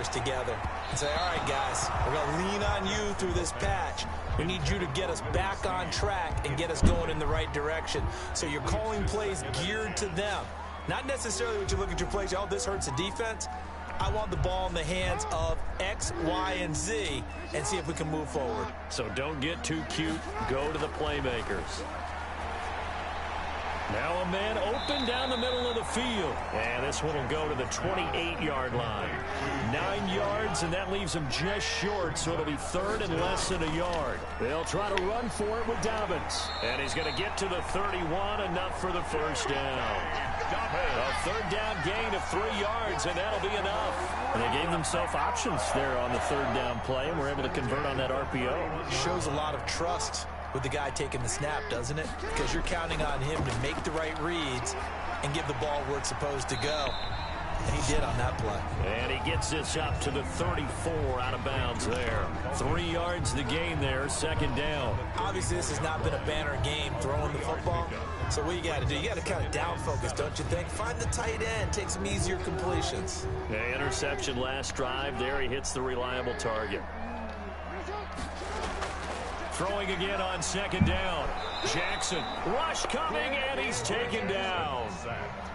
shoulders together and say, all right, guys, we're going to lean on you through this patch. We need you to get us back on track and get us going in the right direction. So you're calling plays geared to them. Not necessarily what you look at your plays, oh, this hurts the defense. I want the ball in the hands of X, Y, and Z and see if we can move forward. So don't get too cute. Go to the playmakers. Now a man open down the middle of the field. And this one will go to the 28-yard line. 9 yards, and that leaves him just short, so it'll be third and less than a yard. They'll try to run for it with Dobbins. And he's going to get to the 31, enough for the first down. A third down gain of 3 yards, and that'll be enough. And they gave themselves options there on the third down play, and were able to convert on that RPO. Shows a lot of trust with the guy taking the snap, doesn't it? Because you're counting on him to make the right reads and give the ball where it's supposed to go. And he did on that play. And he gets this up to the 34 out of bounds there. 3 yards the gain there, second down. Obviously, this has not been a banner game throwing the football. So what you got to do, you got to kind of down focus, don't you think? Find the tight end, take some easier completions. Yeah, interception last drive there. He hits the reliable target. Throwing again on second down. Jackson, rush coming, and he's taken down.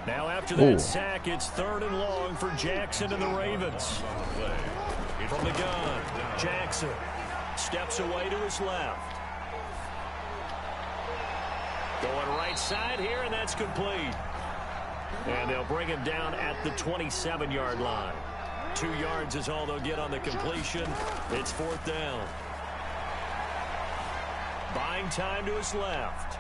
Now after that sack, it's third and long for Jackson and the Ravens. From the gun, Jackson steps away to his left. Going right side here, and that's complete. And they'll bring him down at the 27-yard line. 2 yards is all they'll get on the completion. It's fourth down. Buying time to his left.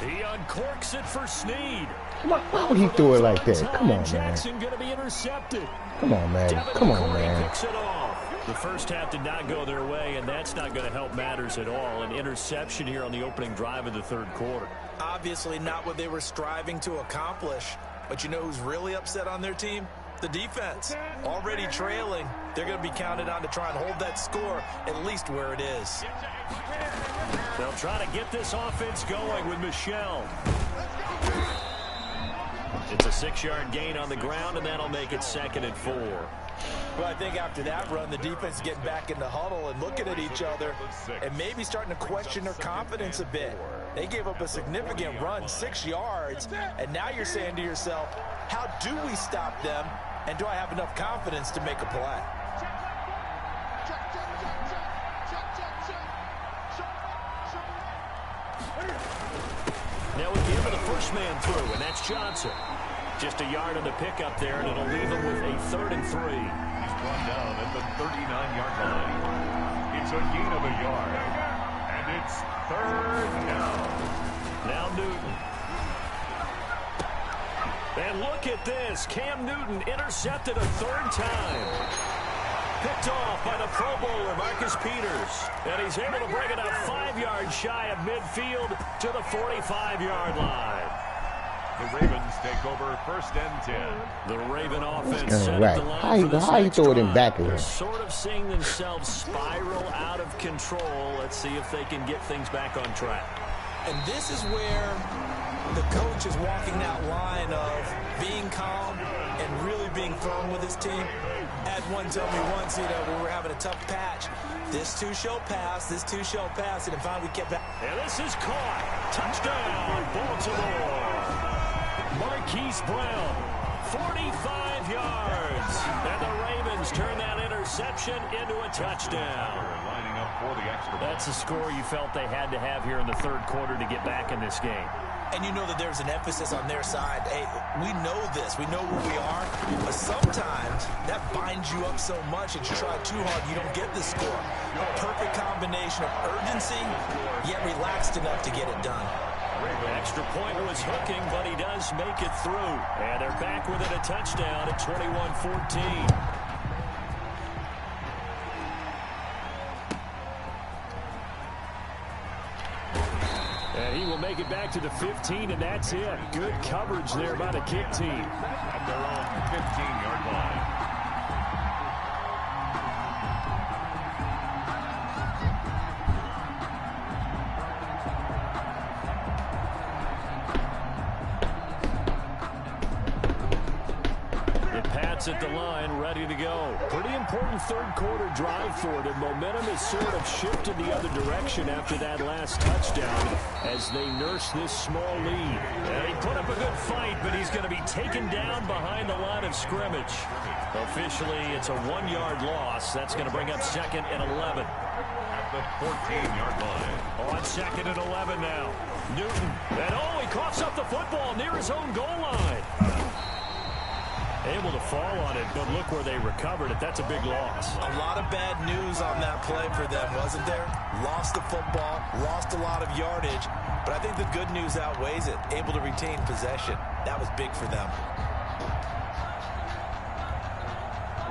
He uncorks it for Snead. Why would he throw it like that? Come on, man. Jackson going to be intercepted. Come on, man. Come on, man. Picks it off. The first half did not go their way, and that's not going to help matters at all. An interception here on the opening drive of the third quarter. Obviously not what they were striving to accomplish. But you know who's really upset on their team? The defense. Already trailing. They're going to be counted on to try and hold that score at least where it is. They'll try to get this offense going with Michel. It's a 6-yard gain on the ground, and that'll make it second and 4. Well, I think after that run, the defense is getting back in the huddle and looking at each other and maybe starting to question their confidence a bit. They gave up a significant run, 6 yards, and now you're saying to yourself, how do we stop them, and do I have enough confidence to make a play? Now we give the first man through, and that's Johnson. Just a yard on the pickup there, and it'll leave him with a 3rd and 3. He's brought down at the 39-yard line. It's a gain of a yard, and it's third down. Now Newton. And look at this. Cam Newton intercepted a 3rd time. Picked off by the Pro Bowler, Marcus Peters. And he's able to bring it up 5 yards shy of midfield to the 45-yard line. The Ravens take over 1st and 10. The Raven offense set right. the line for this How you next throw it in drive. back of They're him? sort of seeing themselves spiral out of control. Let's see if they can get things back on track. And this is where the coach is walking that line of being calm and really being firm with his team. Had one tell me once, you know, when we were having a tough patch, this too shall pass, this too shall pass, and finally we kept that. And this is caught. Touchdown, Baltimore. Marquise Brown, 45 yards. And the Ravens turn that interception into a touchdown. Lining up for the extra point. That's a score you felt they had to have here in the third quarter to get back in this game. And you know that there's an emphasis on their side. Hey, we know this. We know where we are. But sometimes that binds you up so much that you try too hard, you don't get the score. A perfect combination of urgency, yet relaxed enough to get it done. Extra point was hooking, but he does make it through. And they're back within a touchdown at 21-14. And he will make it back to the 15, and that's it. Good coverage there by the kick team. At their own 15-yard line. Pats at the line, ready to go. Pretty important third-quarter drive for them. Momentum has sort of shifted the other direction after that last touchdown as they nurse this small lead. And he put up a good fight, but he's going to be taken down behind the line of scrimmage. Officially, it's a 1-yard loss. That's going to bring up 2nd and 11. At the 14-yard line. On 2nd and 11 now. Newton. And he coughs up the football near his own goal line. Able to fall on it, but look where they recovered it. That's a big loss. A lot of bad news on that play for them, wasn't there? Lost the football, lost a lot of yardage, but I think the good news outweighs it. Able to retain possession. That was big for them.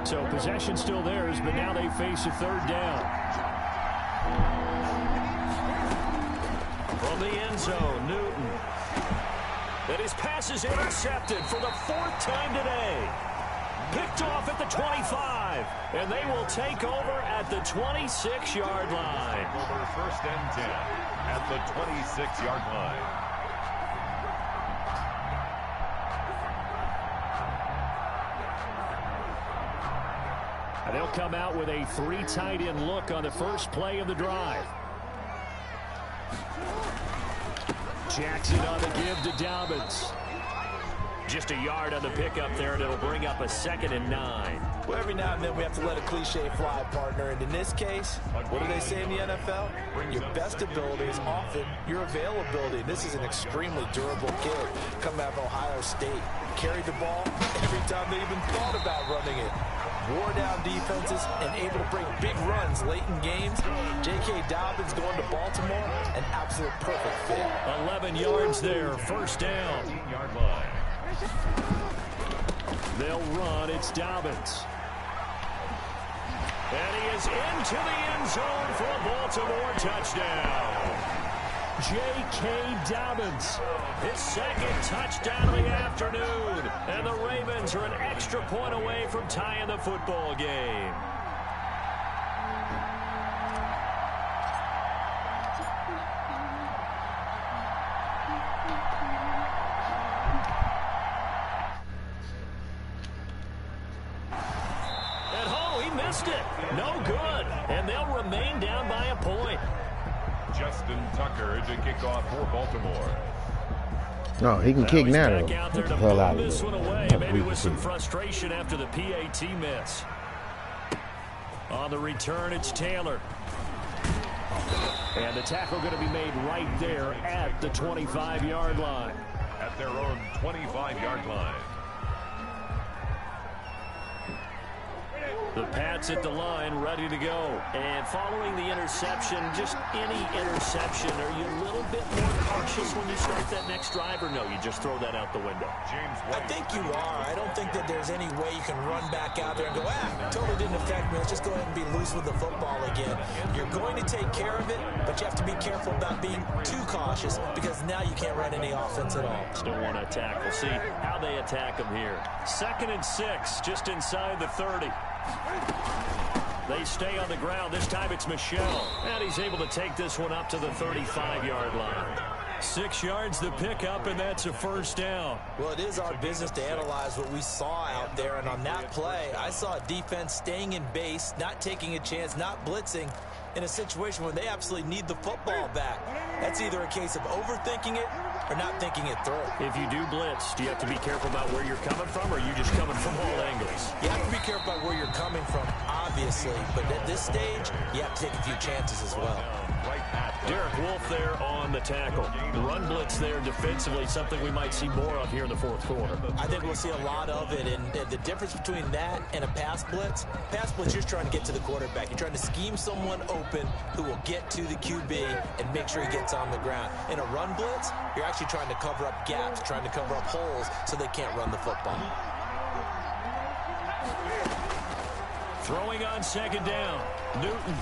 So possession still theirs, but now they face a 3rd down. From the end zone, Newton. And his pass is intercepted for the 4th time today. Picked off at the 25. And they will take over at the 26-yard line. Over 1st and 10 at the 26-yard line. And they'll come out with a 3 tight end look on the first play of the drive. Jackson on the give to Dobbins. Just a yard on the pickup there, and it'll bring up a 2nd and 9. Well, every now and then we have to let a cliche fly, partner. And in this case, what do they say in the NFL? Your best ability is often your availability. This is an extremely durable kid coming out of Ohio State. Carried the ball every time they even thought about running it. Wore down defenses and able to break big runs late in games. J.K. Dobbins going to Baltimore, an absolute perfect fit. 11 yards there, 1st down. 15-yard line. They'll run. It's Dobbins. And he is into the end zone for a Baltimore touchdown. J.K. Dobbins, his 2nd touchdown of the afternoon. And the Ravens are an extra point away from tying the football game. It. No good. And they'll remain down by a point. Justin Tucker to kick off for Baltimore. No, he can kick now. Back out there to pull this one away. Maybe with some frustration after the PAT miss. On the return, it's Taylor. And the tackle going to be made right there at the 25-yard line. At their own 25-yard line. The Pats at the line, ready to go. And following the interception, just any interception, are you a little bit more cautious when you start that next drive, or no, you just throw that out the window? I think you are. I don't think that there's any way you can run back out there and go, totally didn't affect me. Let's just go ahead and be loose with the football again. You're going to take care of it, but you have to be careful about being too cautious because now you can't run any offense at all. Still want to attack. We'll see how they attack them here. 2nd and 6, just inside the 30. They stay on the ground. This time it's Michel. And he's able to take this one up to the 35-yard line. 6 yards the pickup, and that's a 1st down. Well, it is our business to analyze what we saw out there. And on that play, I saw a defense staying in base, not taking a chance, not blitzing in a situation where they absolutely need the football back. That's either a case of overthinking it or not thinking it through. If you do blitz, do you have to be careful about where you're coming from, or are you just coming from all angles? You have to be careful about where you're coming from, obviously, but at this stage, you have to take a few chances as well. Derek Wolfe there on the tackle. Run blitz there defensively, something we might see more of here in the 4th quarter. I think we'll see a lot of it, and the difference between that and a pass blitz, you're just trying to get to the quarterback. You're trying to scheme someone open who will get to the QB and make sure he gets on the ground. In a run blitz, you're actually trying to cover up gaps, trying to cover up holes so they can't run the football. Throwing on 2nd down, Newton.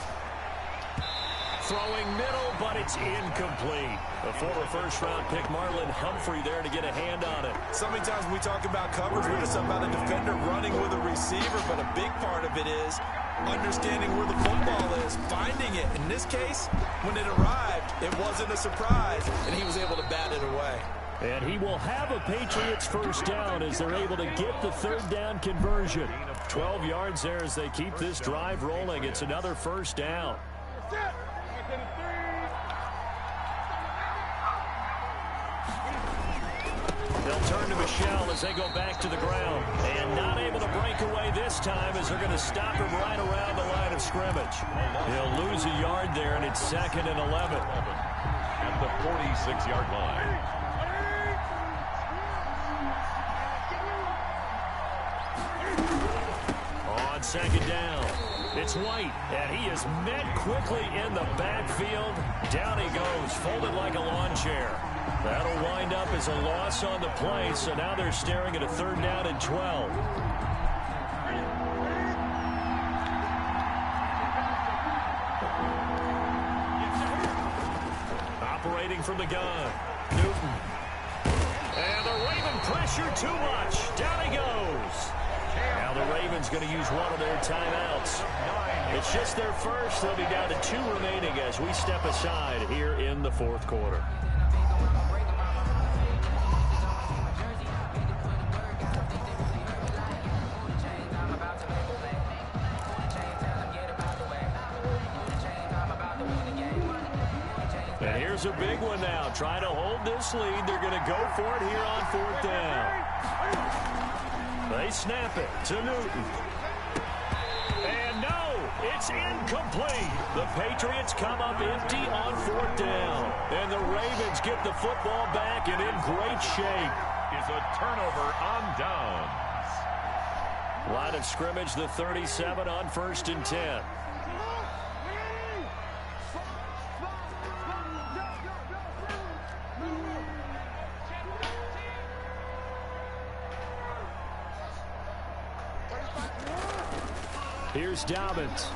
Throwing middle, but it's incomplete. A former 1st-round pick, Marlon Humphrey, there to get a hand on it. So many times when we talk about coverage, we're just talking about a defender running with a receiver, but a big part of it is understanding where the football is, finding it. In this case, when it arrived, it wasn't a surprise, and he was able to bat it away. And he will have a Patriots first down as they're able to get the third down conversion. 12 yards there as they keep this drive rolling. It's another first down. They'll turn to Michelle as they go back to the ground. And not able to break away this time as they're going to stop him right around the line of scrimmage. He'll lose a yard there, and it's 2nd and 11. At the 46-yard line. On 2nd down, it's White, and he is met quickly in the backfield. Down he goes, folded like a lawn chair. That'll wind up as a loss on the play, so now they're staring at a 3rd down and 12. Operating from the gun, Newton. And the Raven pressure too much. Down he goes. Now the Ravens going to use one of their timeouts. It's just their first. They'll be down to 2 remaining as we step aside here in the 4th quarter. And here's a big one now. Trying to hold this lead. They're going to go for it here on 4th down. They snap it to Newton. And no, it's incomplete. The Patriots come up empty on 4th down. And the Ravens get the football back and in great shape. Is a turnover on downs. Line of scrimmage, the 37 on 1st and 10. Here's Dobbins.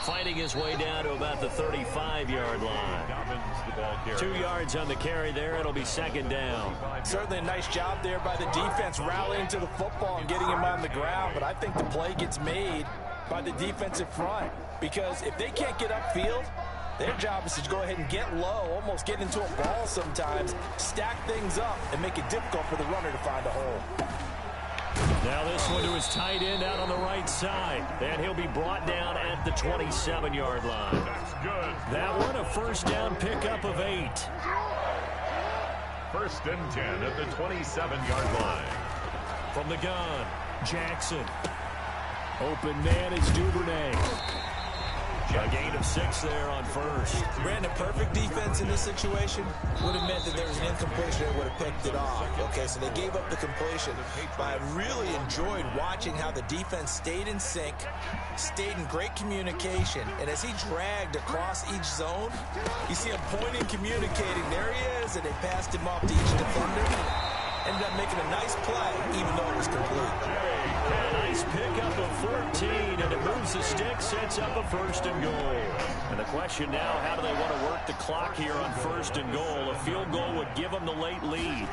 Fighting his way down to about the 35-yard line. Dobbins, the ball carrier. 2 yards on the carry there. It'll be 2nd down. Certainly a nice job there by the defense rallying to the football and getting him on the ground. But I think the play gets made by the defensive front. Because if they can't get upfield, their job is to go ahead and get low, almost get into a ball sometimes, stack things up, and make it difficult for the runner to find a hole. Now this one to his tight end out on the right side. And he'll be brought down at the 27-yard line. That's good. That one a first down pickup of 8. 1st and 10 at the 27-yard line. From the gun, Jackson. Open man is Duvernay. A gain of 6 there on 1st. Brandon, perfect defense in this situation would have meant that there was an incompletion that would have picked it off. Okay, so they gave up the completion. But I really enjoyed watching how the defense stayed in sync, stayed in great communication, and as he dragged across each zone, you see him pointing, communicating. There he is, and they passed him off to each defender. Ended up making a nice play, even though it was complete. A nice pickup of 14, and it moves the stick, sets up a 1st and goal. And the question now, how do they want to work the clock here on 1st and goal? A field goal would give them the late lead.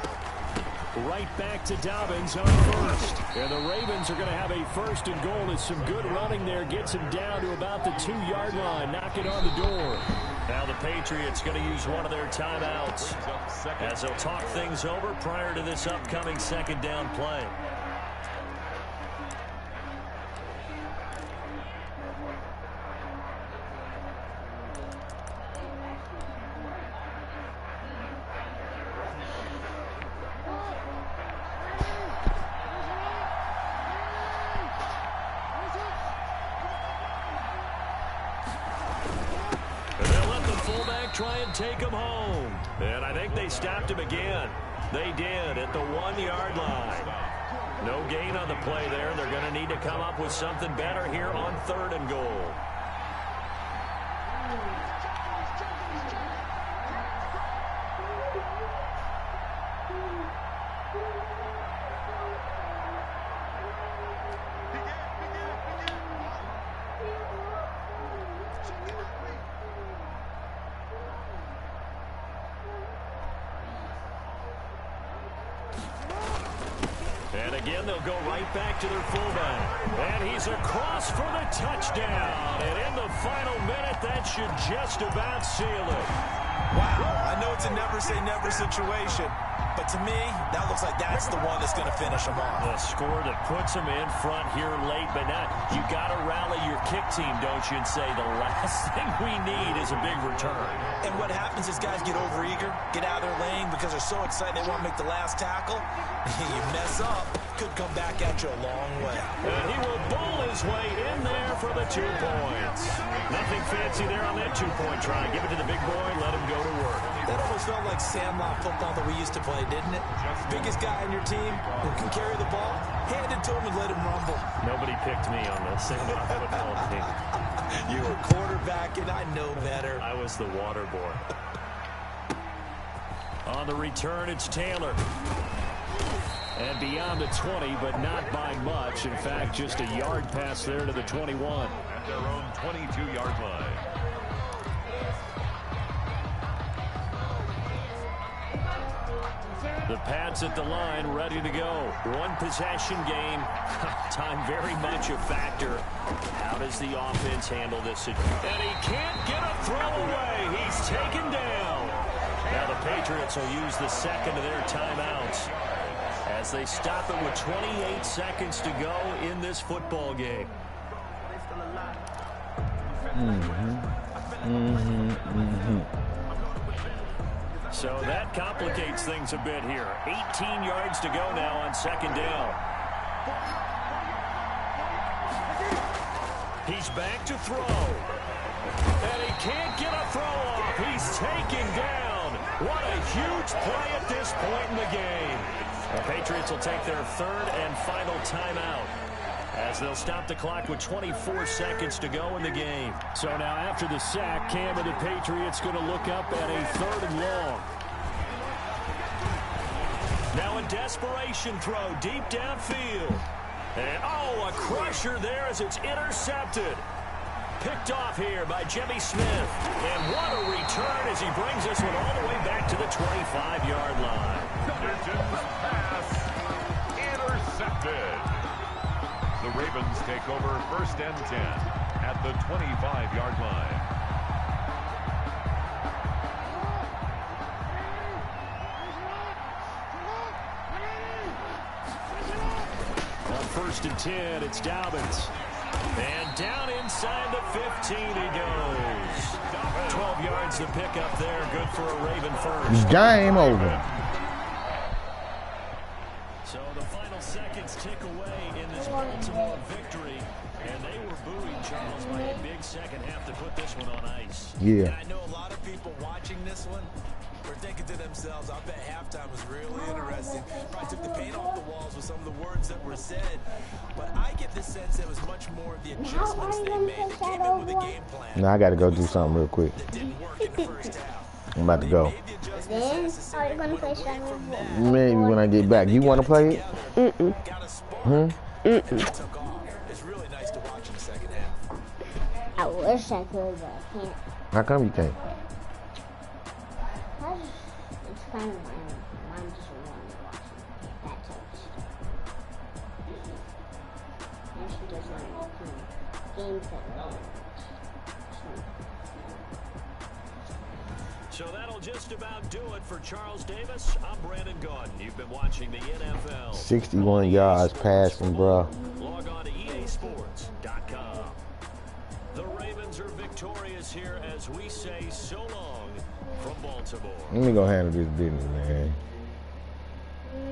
Right back to Dobbins on 1st. And the Ravens are going to have a 1st and goal as some good running there gets him down to about the 2-yard line, knocking on the door. Now the Patriots going to use one of their timeouts as they'll talk things over prior to this upcoming 2nd down play. Try and take him home. And I think they stopped him again. They did at the 1-yard line. No gain on the play there. They're going to need to come up with something better here on 3rd and goal. And again, they'll go right back to their fullback. And he's across for the touchdown. And in the final minute, that should just about seal it. Wow, I know it's a never say never situation, but to me, that looks like that's the one that's going to finish them off. The score that puts them in front here late, but now you got to rally your kick team, don't you, and say the last thing we need is a big return. And what happens is guys get overeager, get out of their lane because they're so excited they want to make the last tackle. You mess up, could come back at you a long way. And he will bowl his way in there for the 2 points. Nothing fancy there on that 2-point try. Give it to the big boy, let him go to work. That almost felt like sandlot football that we used to play, didn't it? Biggest guy on your team who can carry the ball, hand it to him and let him rumble. Nobody picked me on the sandlot football team. You were quarterback, and I know better. I was the water boy. On the return, it's Taylor. And beyond the 20, but not by much. In fact, just a yard pass there to the 21. At their own 22-yard line. The Pats at the line, ready to go. One possession game. Time very much a factor. How does the offense handle this? And he can't get a throw away. He's taken down. Now the Patriots will use the second of their timeouts as they stop it with 28 seconds to go in this football game. So that complicates things a bit here. 18 yards to go now on second down. He's back to throw. And he can't get a throw off. He's taken down. What a huge play at this point in the game. The Patriots will take their third and final timeout as they'll stop the clock with 24 seconds to go in the game. So now after the sack, Cam and the Patriots going to look up at a 3rd and long. Now a desperation throw deep downfield. And oh, a crusher there as it's intercepted. Picked off here by Jimmy Smith. And what a return as he brings this one all the way back to the 25-yard line. Nugent's pass intercepted. The Ravens take over 1st and 10 at the 25-yard line. On 1st and 10, it's Dobbins. And down inside the 15 he goes. 12 yards to pick up there. Good for a Raven first. Game over. So the final seconds tick away in this Baltimore victory. And they were booing Charles by a big second half to put this one on ice. Yeah. And I know a lot of people watching this one were thinking to themselves, I bet halftime was really interesting. Probably took the paint off the walls with some of the words that were said. But I get the sense it was much more of the adjustments they made. They came in with a game plan. Now I got to go do something real quick. That didn't work in the first half. I'm about to go. Then, are you going to play Shadow? Maybe when I get back. You want to play it? Took off. It's really nice to watch in the second half. I wish I could, but I can't. How come you can't? It's kind of mine just really watching that type of stuff. And she doesn't games that really So that'll just about do it for Charles Davis. I'm Brandon Gaudin. You've been watching the NFL. 61 yards passing, bro. Log on to easports.com. The Ravens are victorious here as we say so long from Baltimore. Let me go handle this business, man.